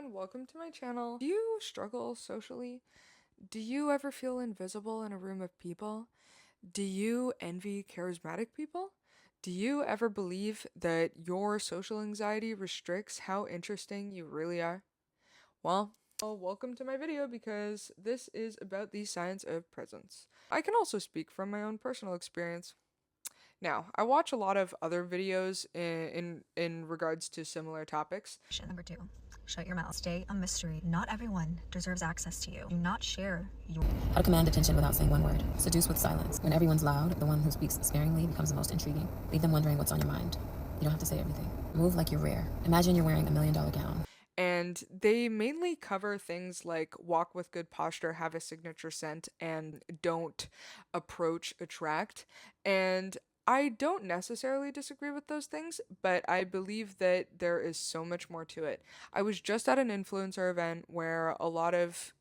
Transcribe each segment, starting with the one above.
everyone, welcome to my channel. Do you struggle socially? Do you ever feel invisible in a room of people? Do you envy charismatic people? Do you ever believe that your social anxiety restricts how interesting you really are? Well, welcome to my video because this is about the science of presence. I can also speak from my own personal experience. Now, I watch a lot of other videos in regards to similar topics. Number 2, shut your mouth. Stay a mystery. Not everyone deserves access to you. Do not share your... How to command attention without saying one word. Seduce with silence. When everyone's loud, the one who speaks sparingly becomes the most intriguing. Leave them wondering what's on your mind. You don't have to say everything. Move like you're rare. Imagine you're wearing $1 million gown. And they mainly cover things like walk with good posture, have a signature scent, and don't approach, attract. And I don't necessarily disagree with those things, but I believe that there is so much more to it. I was just at an influencer event where a lot of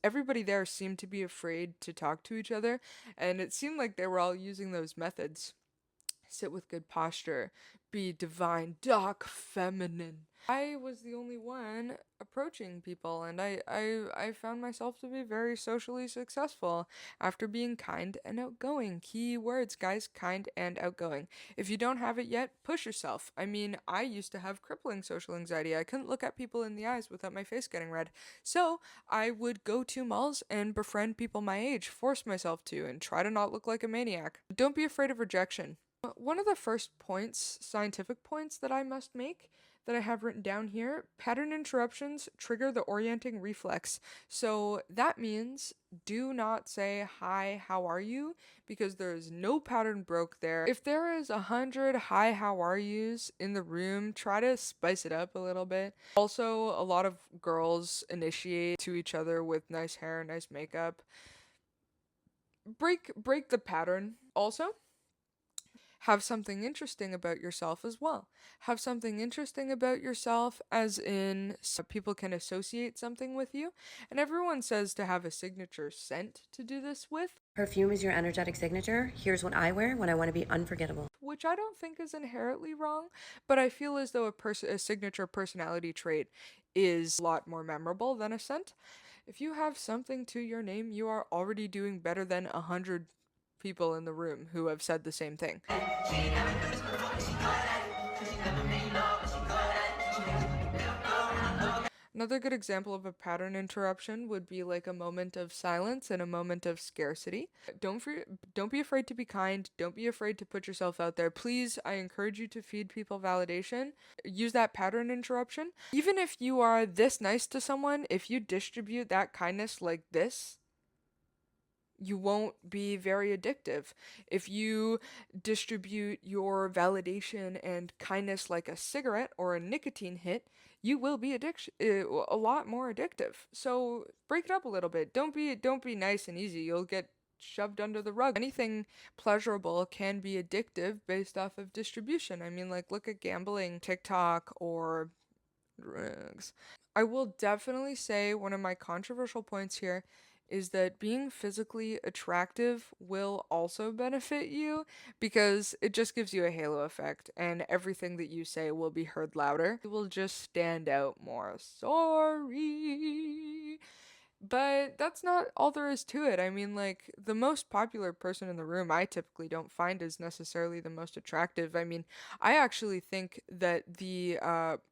everybody there seemed to be afraid to talk to each other, and it seemed like they were all using those methods. Sit with good posture, be divine, dark, feminine. I was the only one approaching people, and I found myself to be very socially successful after being kind and outgoing. Key words, guys, kind and outgoing. If you don't have it yet, push yourself. I mean, I used to have crippling social anxiety. I couldn't look at people in the eyes without my face getting red. So I would go to malls and befriend people my age, force myself to, and try to not look like a maniac. Don't be afraid of rejection. One of the first points, scientific points that I must make that I have written down here, pattern interruptions trigger the orienting reflex. So that means do not say hi, how are you? Because there is no pattern broke there. If there is 100 hi, how are yous in the room, try to spice it up a little bit. Also, a lot of girls initiate to each other with nice hair, nice makeup. Break the pattern. Also, have something interesting about yourself as well. Have something interesting about yourself, as in so people can associate something with you. And everyone says to have a signature scent to do this with, Perfume is your energetic signature. Here's what I wear when I want to be unforgettable. which I don't think is inherently wrong, but I feel as though a signature personality trait is a lot more memorable than a scent. If you have something to your name, you are already doing better than 100 people in the room who have said the same thing. Another good example of a pattern interruption would be like a moment of silence and a moment of scarcity. Don't be afraid to be kind. Don't be afraid to put yourself out there. Please, I encourage you to feed people validation. Use that pattern interruption. Even if you are this nice to someone, if you distribute that kindness like this, you won't be very addictive. If you distribute your validation and kindness like a cigarette or a nicotine hit, you will be a lot more addictive. So break it up a little bit. Don't be nice and easy. You'll get shoved under the rug. Anything pleasurable can be addictive based off of distribution. I mean, like, look at gambling, TikTok, or drugs. I will definitely say one of my controversial points here is that being physically attractive will also benefit you because it just gives you a halo effect and everything that you say will be heard louder. It will just stand out more. Sorry. But that's not all there is to it. I mean, like, the most popular person in the room, I typically don't find is necessarily the most attractive. I mean, I actually think that the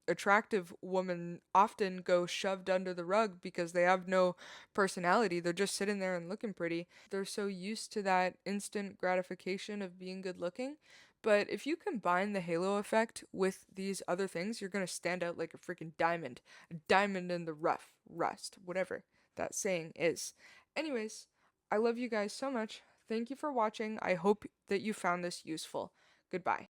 attractive women often go shoved under the rug because they have no personality. They're just sitting there and looking pretty. They're so used to that instant gratification of being good looking. But if you combine the halo effect with these other things, you're going to stand out like a freaking diamond. A diamond in the rough, rust, whatever that saying is. Anyways, I love you guys so much. Thank you for watching. I hope that you found this useful. Goodbye.